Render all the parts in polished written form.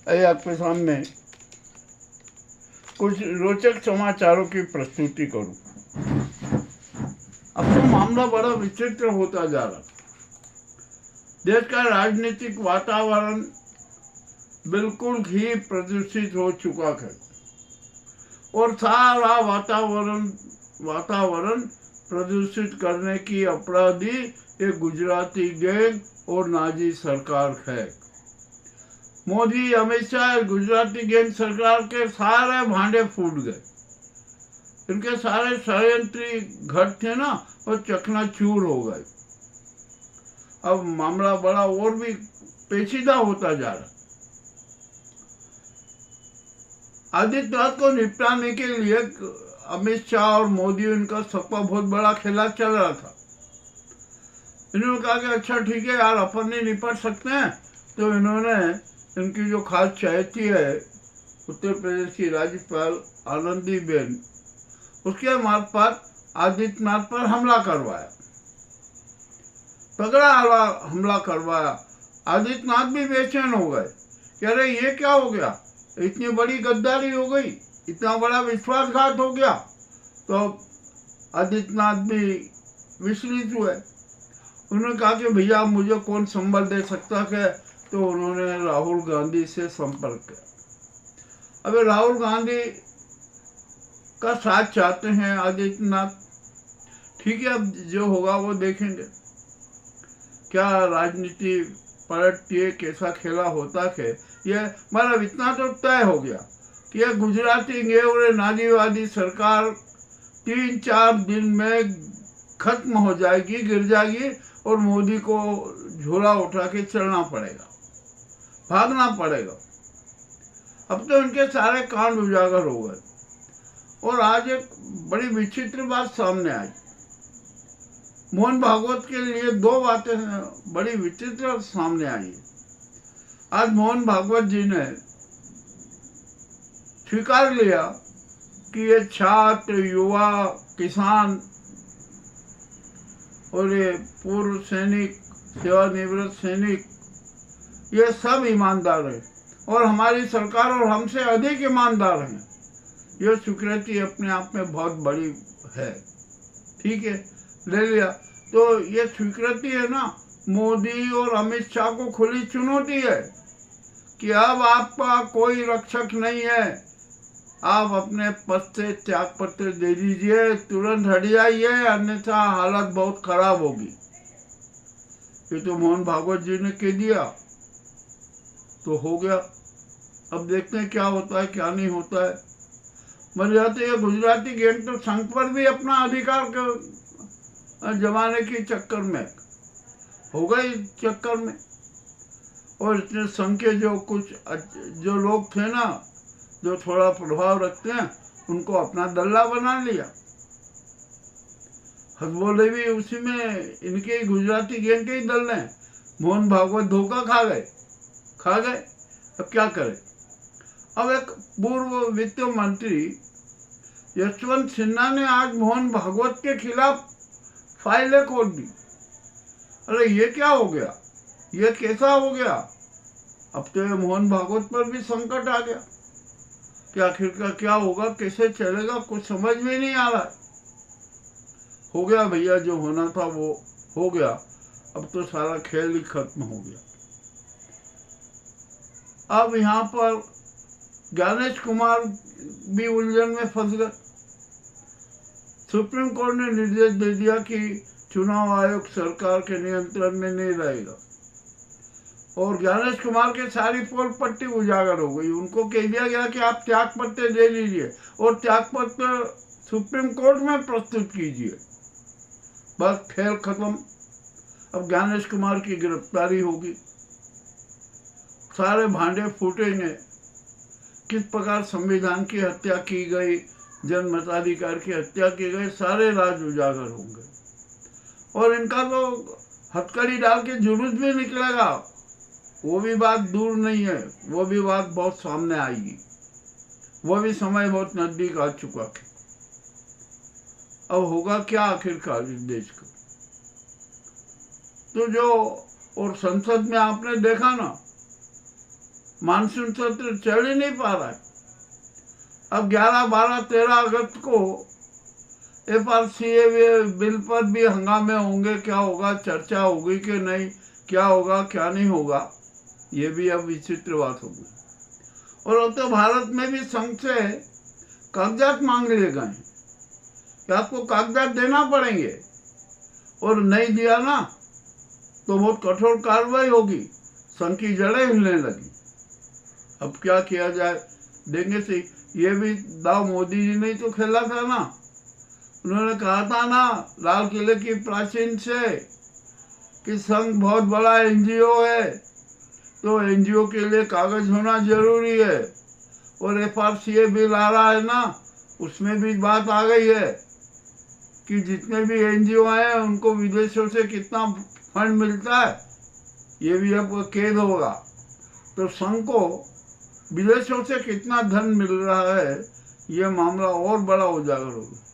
आइए आपके सामने कुछ रोचक समाचारों की प्रस्तुति करूं। अब तो मामला बड़ा विचित्र होता जा रहा। देश का राजनीतिक वातावरण बिल्कुल ही प्रदूषित हो चुका है और सारा वातावरण प्रदूषित करने की अपराधी एक गुजराती गैंग और नाजी सरकार है। मोदी, अमित शाह, गुजराती गैंग सरकार के सारे भांडे फूट गए। इनके सारे षड्यंत्री घट थे ना, वो चकनाचूर हो गए। अब मामला बड़ा और भी पेचीदा होता जा रहा। आदित्यनाथ को निपटाने के लिए अमित शाह और मोदी, उनका सबका बहुत बड़ा खेला चल रहा था। इन्होंने कहा कि अच्छा ठीक है यार, अपन नहीं निपट सकते हैं, तो इन्होंने इनकी जो खास चाहती है उत्तर प्रदेश की राज्यपाल आनंदीबेन, उसके मार्फत आदित्यनाथ पर हमला करवाया, तगड़ा हमला करवाया। आदित्यनाथ भी बेचैन हो गए कि अरे ये क्या हो गया, इतनी बड़ी गद्दारी हो गई, इतना बड़ा विश्वासघात हो गया। तो आदित्यनाथ भी विचलित हुए। उन्होंने कहा कि भैया मुझे कौन संबल दे सकता है, तो उन्होंने राहुल गांधी से संपर्क किया। अब राहुल गांधी का साथ चाहते हैं आदित्यनाथ। ठीक है, अब जो होगा वो देखेंगे, क्या राजनीति पलटती है, कैसा खेला होता है। ये मतलब इतना तो तय हो गया कि यह गुजराती गैंग और नाजीवादी सरकार 3-4 दिन में खत्म हो जाएगी, गिर जाएगी, और मोदी को झोला उठा के चलना पड़ेगा, भागना पड़ेगा। अब तो इनके सारे कांड उजागर हो गए। और आज एक बड़ी विचित्र बात सामने आई। मोहन भागवत के लिए 2 बातें बड़ी विचित्र सामने आई। आज मोहन भागवत जी ने स्वीकार लिया कि ये छात्र, युवा, किसान और ये पूर्व सैनिक, सेवानिवृत्त सैनिक, ये सब ईमानदार हैं और हमारी सरकार और हमसे अधिक ईमानदार हैं। ये स्वीकृति अपने आप में बहुत बड़ी है। ठीक है, ले लिया। तो ये स्वीकृति है ना, मोदी और अमित शाह को खुली चुनौती है कि अब आपका कोई रक्षक नहीं है, आप अपने पद से त्याग पत्र दे दीजिए, तुरंत हट जाइए, अन्यथा हालत बहुत खराब होगी। ये तो मोहन भागवत जी ने कह दिया तो हो गया। अब देखते हैं क्या होता है, क्या नहीं होता है। मर जाते हैं गुजराती गैंग तो संघ पर भी अपना अधिकार जमाने के चक्कर में हो गए, चक्कर में। और इतने संघ के जो लोग थे ना, जो थोड़ा प्रभाव रखते हैं, उनको अपना दल्ला बना लिया। हजबोले भी उसी में, इनके गुजराती गैंग के ही दल ने। मोहन भागवत धोखा खा गए। अब क्या करें। अब एक पूर्व वित्त मंत्री यशवंत सिन्हा ने आज मोहन भागवत के खिलाफ फाइलें खोल दी। अरे ये क्या हो गया, ये कैसा हो गया। अब तो ये मोहन भागवत पर भी संकट आ गया कि आखिर का क्या होगा, कैसे चलेगा, कुछ समझ में नहीं आ रहा। हो गया भैया, जो होना था वो हो गया। अब तो सारा खेल ही खत्म हो गया। अब यहाँ पर ज्ञानेश कुमार भी उलझन में फंस गए। सुप्रीम कोर्ट ने निर्देश दे दिया कि चुनाव आयोग सरकार के नियंत्रण में नहीं रहेगा, और ज्ञानेश कुमार के सारी पोल पट्टी उजागर हो गई। उनको कह दिया गया कि आप त्याग पत्र दे लीजिए और त्याग पत्र सुप्रीम कोर्ट में प्रस्तुत कीजिए। बस खेल खत्म। अब ज्ञानेश कुमार की गिरफ्तारी होगी, सारे भांडे फूटेंगे। किस प्रकार संविधान की हत्या की गई, जन मताधिकार की हत्या की गई, सारे राज उजागर होंगे। और इनका तो हथकड़ी डाल के जुलूस भी निकलेगा, वो भी बात दूर नहीं है, वो भी बात बहुत सामने आएगी। वो भी समय बहुत नजदीक आ चुका है। अब होगा क्या आखिरकार इस देश का। तो जो और संसद में आपने देखा ना, मानसून सत्र चल ही नहीं पा रहा है। अब 11, 12, 13 अगस्त को FRCA बिल पर भी हंगामे होंगे। क्या होगा, चर्चा होगी कि नहीं, क्या होगा क्या नहीं होगा, ये भी अब विचित्र बात होगी। और अब तो भारत में भी संघ से कागजात मांग लिए गए हैं कि आपको कागजात देना पड़ेंगे, और नहीं दिया ना तो बहुत कठोर कार्रवाई होगी। संघ की जड़ें हिलने लगी। अब क्या किया जाए, देंगे से। ये भी दाव मोदी जी ने तो खेला था ना। उन्होंने कहा था ना लाल किले की प्राचीन से कि संघ बहुत बड़ा NGO है, तो NGO के लिए कागज होना जरूरी है। और FRCA बिल आ रहा है ना, उसमें भी बात आ गई है कि जितने भी NGO हैं उनको विदेशों से कितना फंड मिलता है, ये भी अब कैद होगा। तो संघ को विदेशों से कितना धन मिल रहा है, ये मामला और बड़ा उजागर होगा।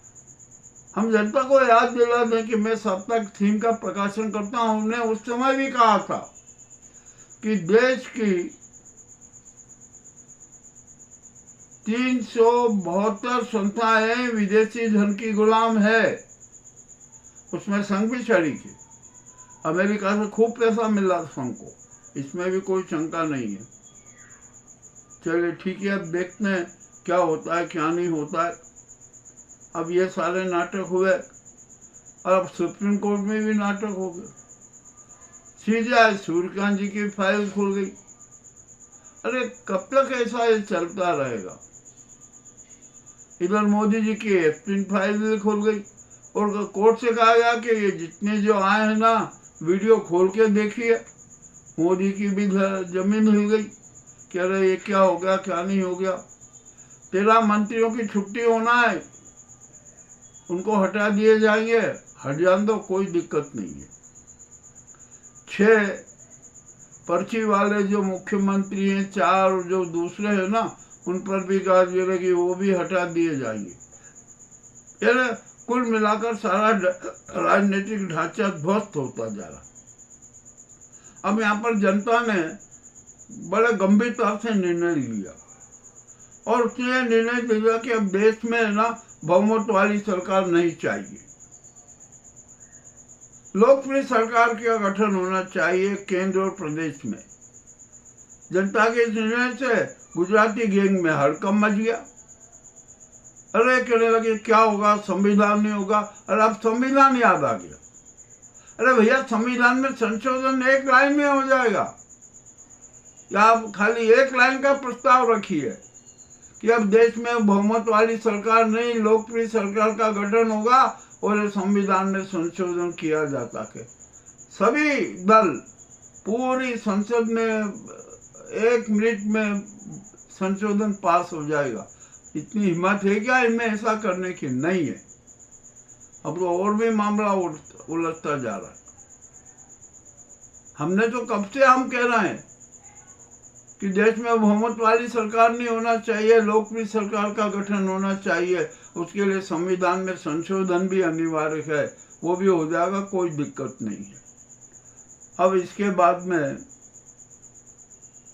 हम जनता को याद दिला दें कि मैं साप्ताहिक थीम का प्रकाशन करता हूं। हमने उस समय भी कहा था कि देश की 372 संस्थाएं विदेशी धन की गुलाम है, उसमें संघ भी शरीक है। अमेरिका से खूब पैसा मिल रहा संघ को, इसमें भी कोई शंका नहीं है। चलिए ठीक है, अब देखते हैं क्या होता है क्या नहीं होता है। अब ये सारे नाटक हुए, और अब सुप्रीम कोर्ट में भी नाटक हो गया। सीधे सूर्यकांत जी की फाइल खुल गई। अरे कब तक ऐसा ये चलता रहेगा। इधर मोदी जी की एस्पिन फाइल भी खुल गई, और कोर्ट से कहा गया कि ये जितने जो आए हैं ना, वीडियो खोल के देखिए। मोदी की भी जमीन हिल गई कि अरे ये क्या हो गया क्या नहीं हो गया। 13 मंत्रियों की छुट्टी होना है, उनको हटा दिए जाएंगे। हट जान दो, कोई दिक्कत नहीं है। 6 पर्ची वाले जो मुख्यमंत्री हैं, 4 जो दूसरे हैं ना, उन पर भी कहा कि वो भी हटा दिए जाएंगे। यानी कुल मिलाकर सारा राजनीतिक ढांचा ध्वस्त होता जा रहा। अब यहाँ पर जनता ने बड़े गंभीरता से निर्णय लिया, और उसने निर्णय लिया कि अब देश में ना बहुमत वाली सरकार नहीं चाहिए, लोकप्रिय सरकार का गठन होना चाहिए केंद्र और प्रदेश में। जनता के निर्णय से गुजराती गैंग में हड़कंप मच गया। अरे कहने लगे क्या होगा, संविधान नहीं होगा। और अब संविधान याद आ गया। अरे भैया, संविधान में संशोधन 1 लाइन में हो जाएगा, या आप खाली 1 लाइन का प्रस्ताव रखिए कि अब देश में बहुमत वाली सरकार नहीं, लोकप्रिय सरकार का गठन होगा, और संविधान में संशोधन किया जाता है। सभी दल पूरी संसद में 1 मिनट में संशोधन पास हो जाएगा। इतनी हिम्मत है क्या इनमें ऐसा करने की? नहीं है। अब तो और भी मामला उलझता जा रहा है। हमने तो कब से हम कह रहे हैं कि देश में बहुमत वाली सरकार नहीं होना चाहिए, लोकप्रिय सरकार का गठन होना चाहिए। उसके लिए संविधान में संशोधन भी अनिवार्य है, वो भी हो जाएगा, कोई दिक्कत नहीं है। अब इसके बाद में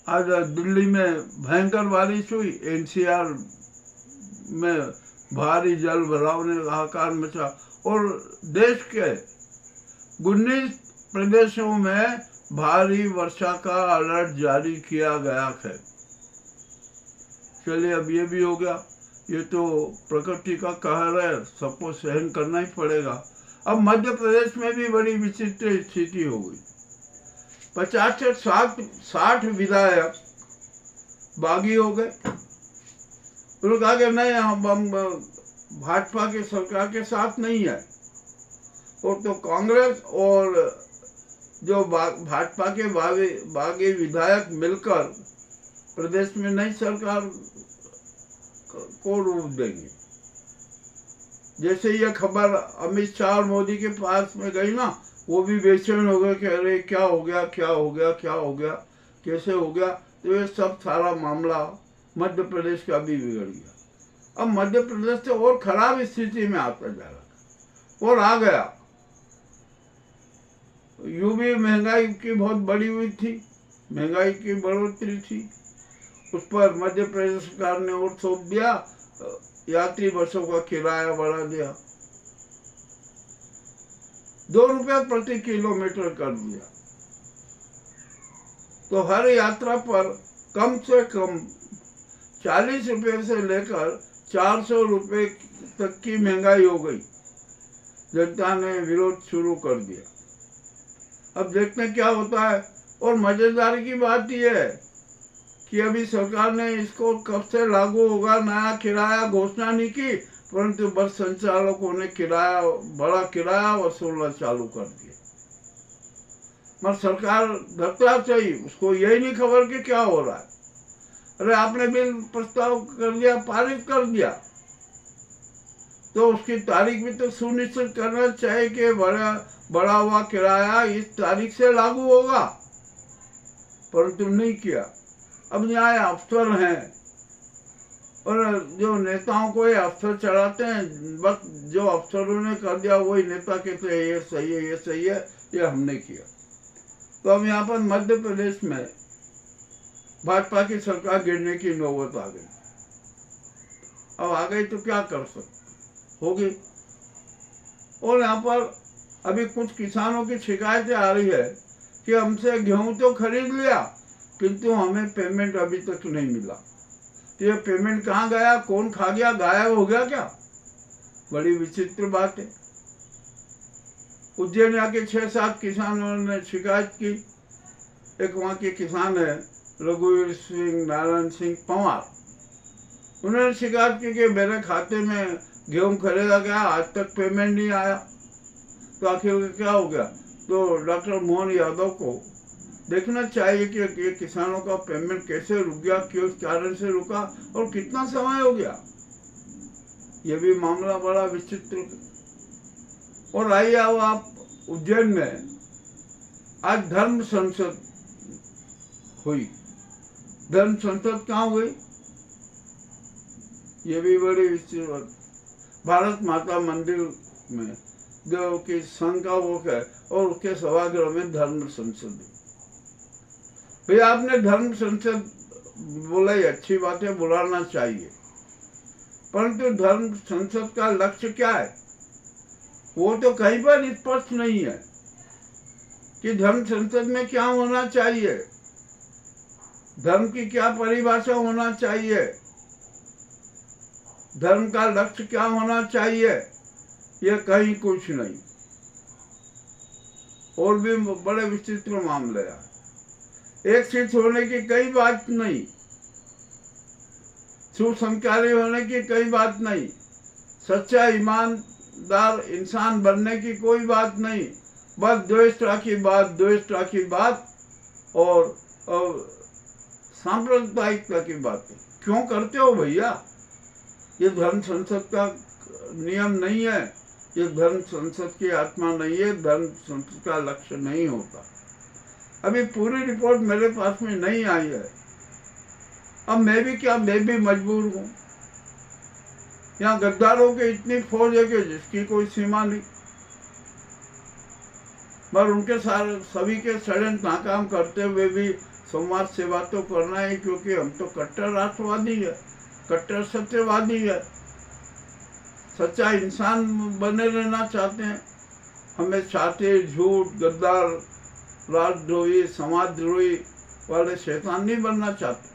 आज दिल्ली में भयंकर बारिश हुई। NCR में भारी जल भराव ने हाहाकार मचा, और देश के 19 प्रदेशों में भारी वर्षा का अलर्ट जारी किया गया है। चलिए, अब ये भी हो गया। ये तो प्रकृति का कहर है, सबको सहन करना ही पड़ेगा। अब मध्य प्रदेश में भी बड़ी विचित्र स्थिति हो गई। 50 से 60 विधायक बागी हो गए। उन्होंने कहा कि नहीं, हम भाजपा की सरकार के साथ नहीं है। और तो कांग्रेस और जो भाजपा के बागी विधायक मिलकर प्रदेश में नई सरकार को रूप देंगे। जैसे ये खबर अमित शाह और मोदी के पास में गई ना, वो भी बेचैन हो गए कि अरे क्या हो गया क्या हो गया क्या हो गया, कैसे हो गया। तो ये सब सारा मामला मध्य प्रदेश का भी बिगड़ गया। अब मध्य प्रदेश से और खराब स्थिति में आता जा रहा और आ गया। यूं भी महंगाई की बहुत बड़ी हुई थी, महंगाई की बढ़ोतरी थी, उस पर मध्य प्रदेश सरकार ने और थोप दिया, यात्री बसों का किराया बढ़ा दिया, 2 रुपये प्रति किलोमीटर कर दिया। तो हर यात्रा पर कम से कम 40 रुपये से लेकर 400 रुपये तक की महंगाई हो गई। जनता ने विरोध शुरू कर दिया। अब देखते हैं क्या होता है। और मजेदारी की बात यह है कि अभी सरकार ने इसको कब से लागू होगा, नया किराया घोषणा नहीं की, परंतु बस संचालकों ने बड़ा किराया वसूलना चालू कर दिया। मगर सरकार धरता चाहिए, उसको यही नहीं खबर कि क्या हो रहा है। अरे आपने बिल प्रस्ताव कर दिया, पारित कर दिया, तो उसकी तारीख भी तो सुनिश्चित करना चाहिए कि बढ़ा हुआ किराया इस तारीख से लागू होगा, परंतु नहीं किया। अब यहाँ अफसर हैं और जो नेताओं को ये अफसर चढ़ाते हैं, बस जो अफसरों ने कर दिया वही नेता कहते हैं ये सही है, ये सही है, ये हमने किया। तो अब यहाँ पर मध्य प्रदेश में भाजपा की सरकार गिरने की नौबत आ गई। अब आ गई तो क्या कर सकते, होगी। और यहाँ पर अभी कुछ किसानों की शिकायतें आ रही है कि हमसे गेहूं तो खरीद लिया, किंतु हमें पेमेंट अभी तक नहीं मिला। तो ये पेमेंट कहाँ गया, कौन खा गया, गायब हो गया क्या? बड़ी विचित्र बात है। उज्जैन के 6-7 किसानों ने शिकायत की। एक वहाँ के किसान है रघुवीर सिंह नारायण सिंह पंवार, उन्होंने शिकायत की कि मेरे खाते में गेहूं खरीदा गया, आज तक पेमेंट नहीं आया। तो आखिर क्या हो गया? तो डॉक्टर मोहन यादव को देखना चाहिए कि ये किसानों का पेमेंट कैसे रुक गया, किस कारण से रुका और कितना समय हो गया। ये भी मामला बड़ा विचित्र। और आइए अब आप उज्जैन में आज धर्म संसद हुई। धर्म संसद कहाँ हुई? ये भी बड़ी विचित्र। भारत माता मंदिर में जो कि संघ का वो है और उसके सभागृह में धर्म संसद। भैया आपने धर्म संसद बोला, ही अच्छी बात है, बुलाना चाहिए, परंतु धर्म संसद का लक्ष्य क्या है वो तो कहीं पर स्पष्ट नहीं है कि धर्म संसद में क्या होना चाहिए, धर्म की क्या परिभाषा होना चाहिए, धर्म का लक्ष्य क्या होना चाहिए, यह कहीं कुछ नहीं। और भी बड़े विचित्र मामले हैं। एक सीट होने की कई बात नहीं, सुसंस्कारी होने की कई बात नहीं, सच्चा ईमानदार इंसान बनने की कोई बात नहीं, बस द्वेषता की बात और सांप्रदायिकता की बात। क्यों करते हो भैया? ये धर्म संसद का नियम नहीं है, ये धर्म संसद की आत्मा नहीं है, धर्म संसद का लक्ष्य नहीं होता। अभी पूरी रिपोर्ट मेरे पास में नहीं आई है। अब मैं भी मजबूर हूँ। यहाँ गद्दारों की इतनी फौज है कि जिसकी कोई सीमा नहीं, पर उनके सारे सभी के षड्यंत्र नाकाम करते हुए भी संवाद सेवा तो करना है, क्योंकि हम तो कट्टर राष्ट्रवादी है, कट्टर सत्यवादी है, सच्चा इंसान बने रहना चाहते हैं। हमें छाते झूठ, गद्दार, राजद्रोही, समाजद्रोही वाले शैतान नहीं बनना चाहते।